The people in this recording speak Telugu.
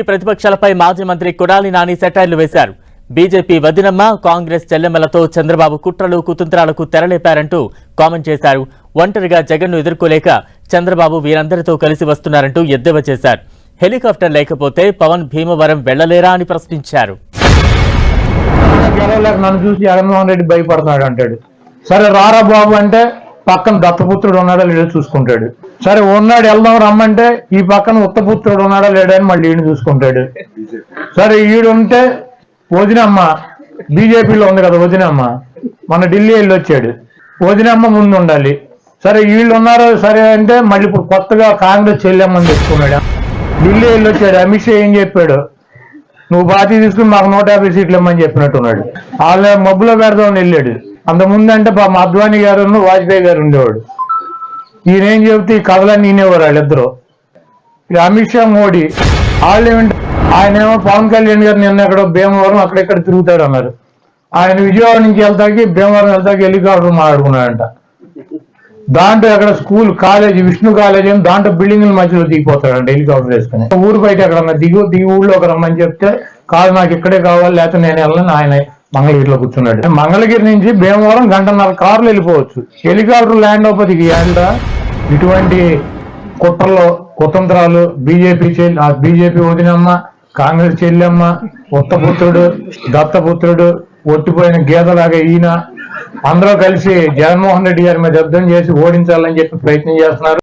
ప్రతిపక్షాలపై మాజీ మంత్రి కొడాలి నాని సెటైర్లు వేశారు. బీజేపీ వదినమ్మ, కాంగ్రెస్ చెల్లెమ్మలతో చంద్రబాబు కుట్రలు కుతంత్రాలకు తెరలేపారంటూ కామెంట్ చేశారు. ఒంటరిగా జగన్ను ఎదుర్కోలేక చంద్రబాబు వీరందరితో కలిసి వస్తున్నారంటూ ఎద్దేవా చేశారు. హెలికాప్టర్ లేకపోతే పవన్ భీమవరం వెళ్లలేరా అని ప్రశ్నించారు. నన్ను చూసి జగన్మోహన్ రెడ్డి భయపడతాడు అంటాడు. సరే రారా బాబు అంటే పక్కన దత్తపుత్రుడు ఉన్నాడా లేడో చూసుకుంటాడు. సరే ఉన్నాడు వెళ్దాం రమ్మంటే ఈ పక్కన ఉత్తపుత్రుడు ఉన్నాడా లేడా అని మళ్ళీ ఈయన చూసుకుంటాడు. సరే ఈడుంటే వదినమ్మ బీజేపీలో ఉంది కదా, వదినమ్మ మన ఢిల్లీ వెళ్ళి వచ్చాడు, వదినమ్మ ముందు ఉండాలి. సరే వీళ్ళు ఉన్నారు సరే అంటే మళ్ళీ ఇప్పుడు కొత్తగా కాంగ్రెస్ చెల్లెమ్మని తెచ్చుకున్నాడు. ఢిల్లీ వెళ్ళి వచ్చాడు. అమిత్ షా ఏం చెప్పాడు, నువ్వు పార్టీ తీసుకుని మాకు 150 సీట్లు ఇమ్మని చెప్పినట్టున్నాడు. వాళ్ళ మబ్బులో పెడదామని వెళ్ళాడు. అంతకుముందు అంటే మా అద్వానీ గారు వాజ్పేయి గారు ఉండేవాడు. ఈయన ఏం చెబితే ఈ కథలన్నీ వినేవారు వాళ్ళిద్దరు. అమిత్ షా మోడీ వాళ్ళు ఏమంటే ఆయనేమో పవన్ కళ్యాణ్ గారు నిన్న ఎక్కడో భీమవరం అక్కడెక్కడ తిరుగుతాడు అన్నారు. ఆయన విజయవాడ నుంచి వెళ్తాకి భీమవరం వెళ్తాకి హెలికాప్టర్ మాట్లాడుకున్నాడంట. దాంట్లో ఎక్కడ స్కూల్ కాలేజీ విష్ణు కాలేజీ అని దాంట్లో బిల్డింగ్ల మధ్యలో దిగిపోతాడంట హెలికాప్టర్ వేసుకుని. ఊరు బయట ఎక్కడన్నా దిగి ఊళ్ళో ఒక రమ్మని చెప్తే కాదు నాకు ఇక్కడే కావాలి లేకపోతే నేను వెళ్ళను ఆయన మంగళగిరిలో కూర్చున్నాడు. మంగళగిరి నుంచి భీమవరం 1.5 గంటలు వెళ్ళిపోవచ్చు. హెలికాప్టర్ ల్యాండ్ అవ్వదు. ఇటువంటి కుట్రలు కుతంత్రాలు బీజేపీ వదినమ్మ, కాంగ్రెస్ చెల్లెమ్మ, ఉత్తపుత్రుడు, దత్తపుత్రుడు, ఒట్టిపోయిన గీతలాగా ఈయన అందరూ కలిసి జగన్మోహన్ రెడ్డి గారి మీద యుద్ధం చేసి ఓడించాలని చెప్పి ప్రయత్నం చేస్తున్నారు.